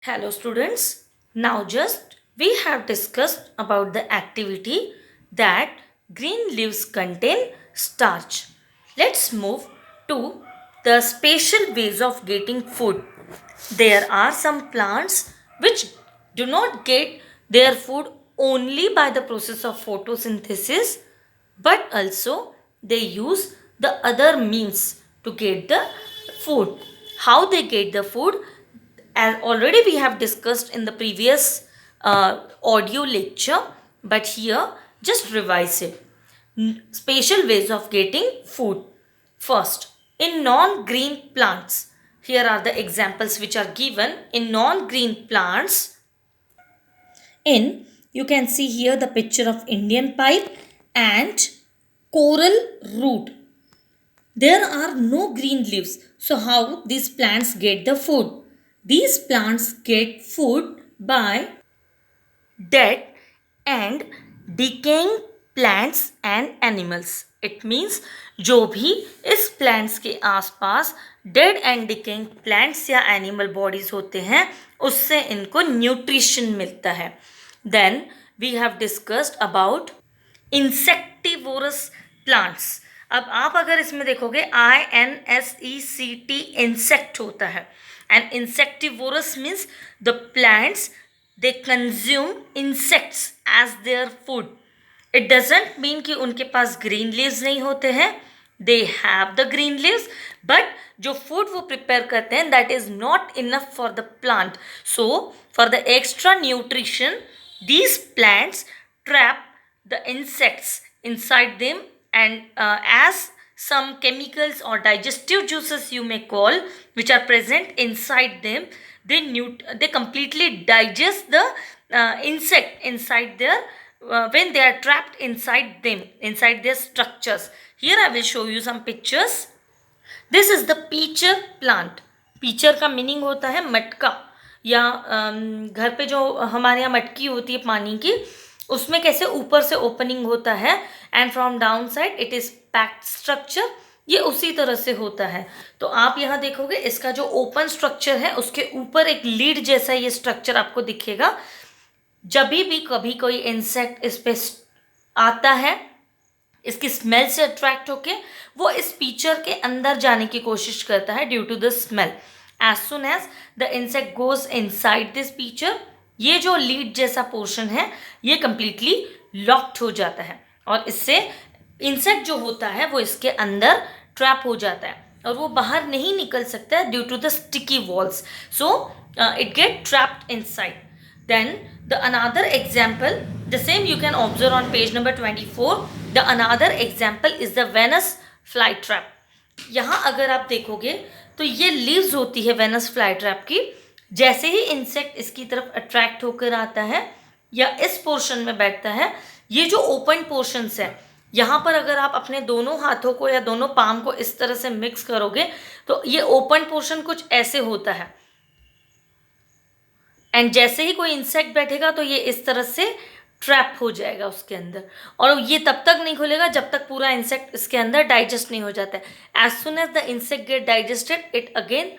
Hello students. Now just we have discussed about the activity that green leaves contain starch. Let's move to the special ways of getting food. There are some plants which do not get their food only by the process of photosynthesis, but also they use the other means to get the food. How they get the food, as already we have discussed in the previous audio lecture, but here just revise it. Special ways of getting food. First, in non-green plants, here are the examples which are given. In non-green plants, in you can see here the picture of Indian pipe and coral root. There are no green leaves. So how these plants get the food? These plants get food by dead and decaying plants and animals. It means जो भी इस plants के आसपास dead and decaying plants या animal bodies होते हैं उससे इनको nutrition मिलता है. Then we have discussed about insectivorous plants. अब आप अगर इसमें देखोगे INSECT insect होता है and insectivorous means the plants they consume insects as their food. It doesn't mean कि उनके पास green leaves नहीं होते हैं. They have the green leaves, but जो food वो prepare करते हैं that is not enough for the plant. So for the extra nutrition, these plants trap the insects inside them, and as some chemicals or digestive juices you may call which are present inside them, they completely digest the insect inside their when they are trapped inside them, inside their structures. Here I will show you some pictures. This is the pitcher plant. Pitcher का meaning होता है मटका, या घर पे जो हमारे यहाँ मटकी होती है पानी की, उसमें कैसे ऊपर से ओपनिंग होता है and from down side it is packed structure. ये उसी तरह से होता है. तो आप यहाँ देखोगे इसका जो ओपन स्ट्रक्चर है उसके ऊपर एक लीड जैसा ये स्ट्रक्चर आपको दिखेगा. जब भी कभी कोई इंसेक्ट इस पे आता है, इसकी स्मेल से अट्रैक्ट होके वो इस पीचर के अंदर जाने की कोशिश करता है due to the smell. As soon as the insect goes inside this pitcher, ये जो लीड जैसा पोर्शन है ये कंप्लीटली लॉक्ड हो जाता है और इससे इंसेक्ट जो होता है वो इसके अंदर ट्रैप हो जाता है और वो बाहर नहीं निकल सकता है due to the sticky walls. So it get trapped inside. Then the another example, the same you can observe on page number 24. The another example is the Venus flytrap. यहाँ अगर आप देखोगे तो ये लीव्स होती है वेनस फ्लाई ट्रैप की. जैसे ही इंसेक्ट इसकी तरफ अट्रैक्ट होकर आता है या इस पोर्शन में बैठता है, ये जो ओपन पोर्शंस है यहाँ पर अगर आप अपने दोनों हाथों को या दोनों पाम को इस तरह से मिक्स करोगे तो ये ओपन पोर्शन कुछ ऐसे होता है. एंड जैसे ही कोई इंसेक्ट बैठेगा तो ये इस तरह से ट्रैप हो जाएगा उसके अंदर, और ये तब तक नहीं खुलेगा जब तक पूरा इंसेक्ट इसके अंदर डाइजेस्ट नहीं हो जाता है. As soon as the insect get digested it again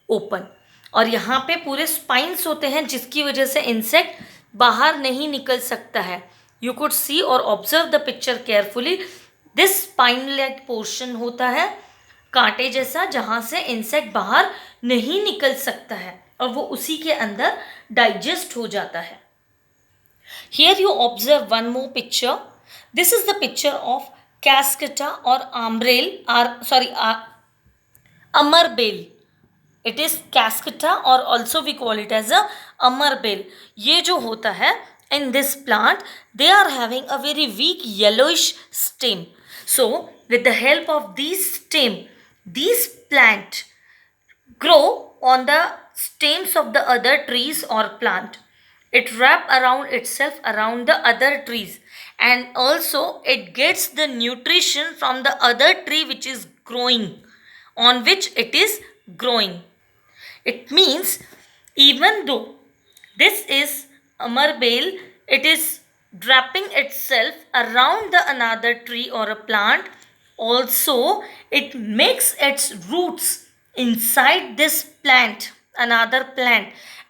open. और यहाँ पे पूरे स्पाइंस होते हैं जिसकी वजह से इंसेक्ट बाहर नहीं निकल सकता है. यू कुड सी और observe the picture carefully. This spine leg portion होता है कांटे जैसा जहाँ से इंसेक्ट बाहर नहीं निकल सकता है और वो उसी के अंदर डाइजेस्ट हो जाता है. Here you observe one more picture. This is the picture of cuscuta और अमरबेल. इट इज कैस्केटा और also we call it as अमरबेल. ये जो होता है in this plant, they are having a very weak yellowish stem. So with the help of these stem, these plant grow on the stems of the other trees or plant. It wrap around itself around the other trees, and also it gets the nutrition from the other tree which is growing, on which it is growing. It means even though this is amarbeil, it is wrapping itself around the another tree or a plant. Also it makes its roots inside this plant, another plant,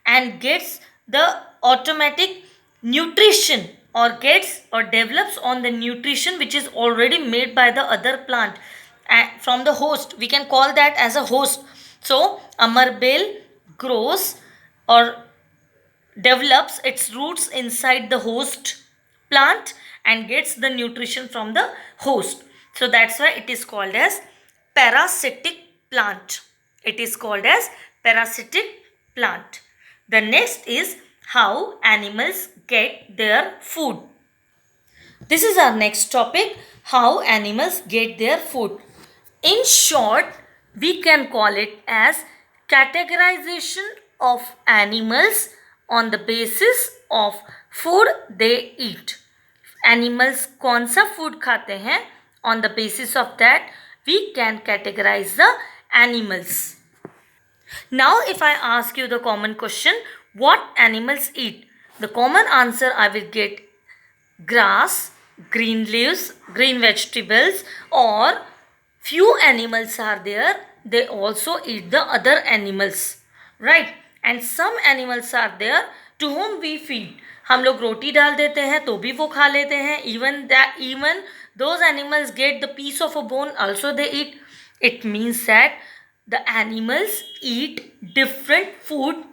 and gets the automatic nutrition, or gets or develops on the nutrition which is already made by the other plant from the host. We can call that as a host. So amar bale grows or develops its roots inside the host plant and gets the nutrition from the host. So that's why it is called as parasitic plant. It is called as parasitic plant. The next is how animals get their food. This is our next topic, how animals get their food. In short, we can call it as categorization of animals on the basis of food they eat. Animals कौन सा food खाते हैं, on the basis of that we can categorize the animals. Now if I ask you the common question, what animals eat? The common answer I will get grass, green leaves, green vegetables, or few animals are there, they also eat the other animals, right? And some animals are there to whom we feed. हम लोग रोटी डाल देते हैं तो भी वो खा लेते हैं. Even those animals get the piece of a bone, also they eat. It means that the animals eat different food.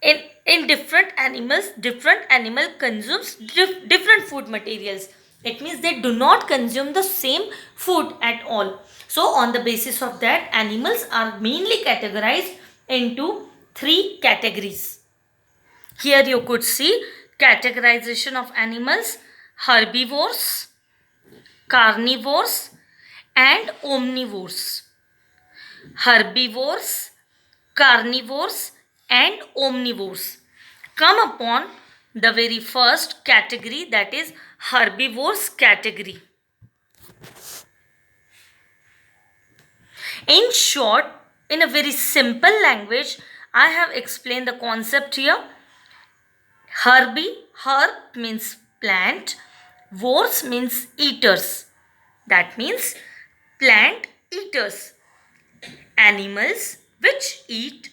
In different animals, different animal consumes different food materials. It means they do not consume the same food at all. So on the basis of that, animals are mainly categorized into 3 categories. Here you could see categorization of animals: herbivores, carnivores and omnivores. Herbivores, carnivores and omnivores come upon the very first category, that is herbivores category. In short, in a very simple language, I have explained the concept here. Herb means plant, vores means eaters. That means plant eaters. Animals which eat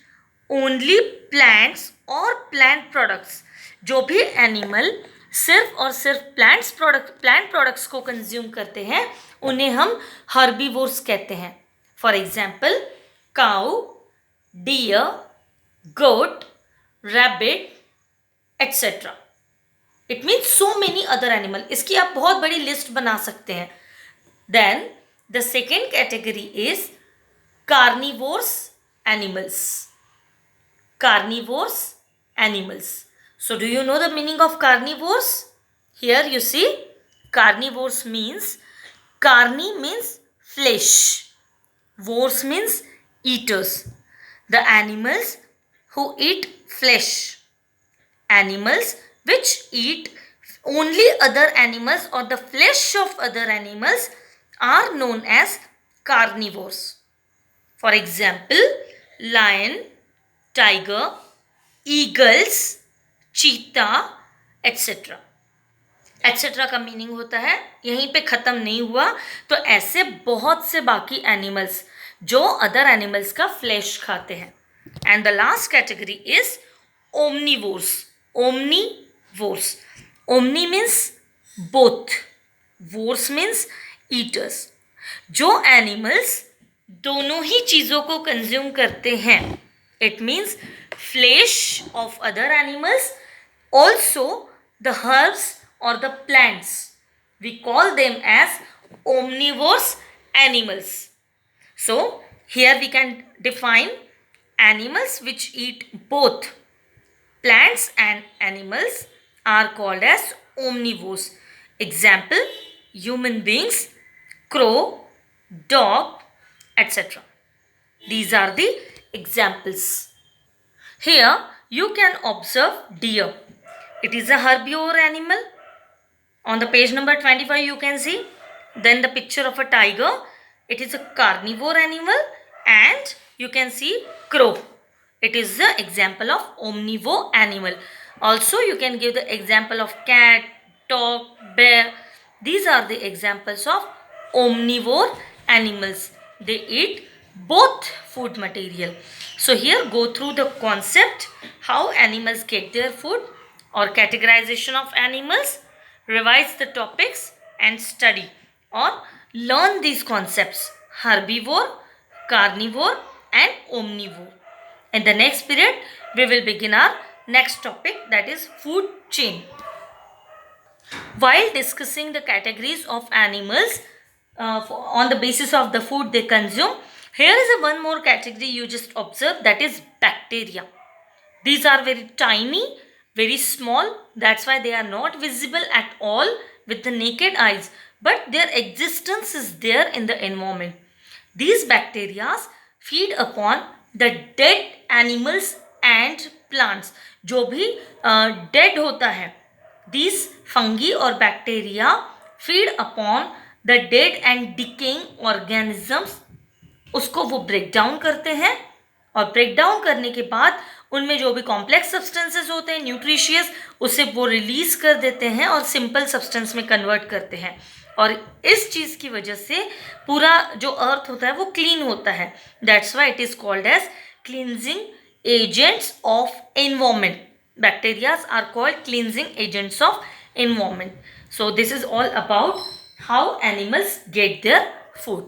only plants or plant products. जो भी animal सिर्फ और सिर्फ plant products को consume करते हैं उन्हें हम हर्बीवोर्स कहते हैं. For example cow, deer, goat, rabbit etcetera. It means so many other animal. इसकी आप बहुत बड़ी लिस्ट बना सकते हैं. Then the second category is carnivores animals. Carnivores animals. So do you know the meaning of carnivores? Here you see carnivores means, carni means flesh, vores means eaters. The animals who eat flesh. Animals which eat only other animals or the flesh of other animals are known as carnivores. For example, lion, tiger, eagles, cheetah, etc. etc. का meaning होता है यहीं पे ख़त्म नहीं हुआ. तो ऐसे बहुत से बाकी एनिमल्स जो अदर एनिमल्स का फ्लैश खाते हैं. And the last category is omnivores. Omnivores. Omni means both, vores means eaters. जो एनिमल्स दोनों ही चीज़ों को कंज्यूम करते हैं. It means flesh of other animals, also the herbs और the plants. We call them as omnivorous animals. So here we can define animals which eat both plants and animals are called as omnivores. Example, human beings, crow, dog, etc. These are the examples. Here you can observe deer. It is a herbivore animal. On the page number 25 you can see. Then the picture of a tiger. It is a carnivore animal. And you can see crow. It is the example of omnivore animal. Also you can give the example of cat, dog, bear. These are the examples of omnivore animals. They eat both food material. So here go through the concept how animals get their food or categorization of animals, revise the topics and study or learn these concepts herbivore, carnivore and omnivore. In the next period, we will begin our next topic, that is food chain. While discussing the categories of animals on the basis of the food they consume, here is a one more category you just observe, that is bacteria. These are very tiny, very small, that's why they are not visible at all with the naked eyes, but their existence is there in the environment. These bacteria feed upon the dead animals and plants. जो भी dead होता है, these fungi or bacteria feed upon the dead and decaying organisms. उसको वो break down करते हैं और break down करने के बाद उनमें जो भी कॉम्प्लेक्स सब्सटेंसेस होते हैं न्यूट्रिशियस, उसे वो रिलीज कर देते हैं और सिंपल सब्सटेंस में कन्वर्ट करते हैं. और इस चीज़ की वजह से पूरा जो अर्थ होता है वो क्लीन होता है. That's why it is called as cleansing agents of environment. Bacteria are called cleansing agents of environment. So this is all about how animals get their food.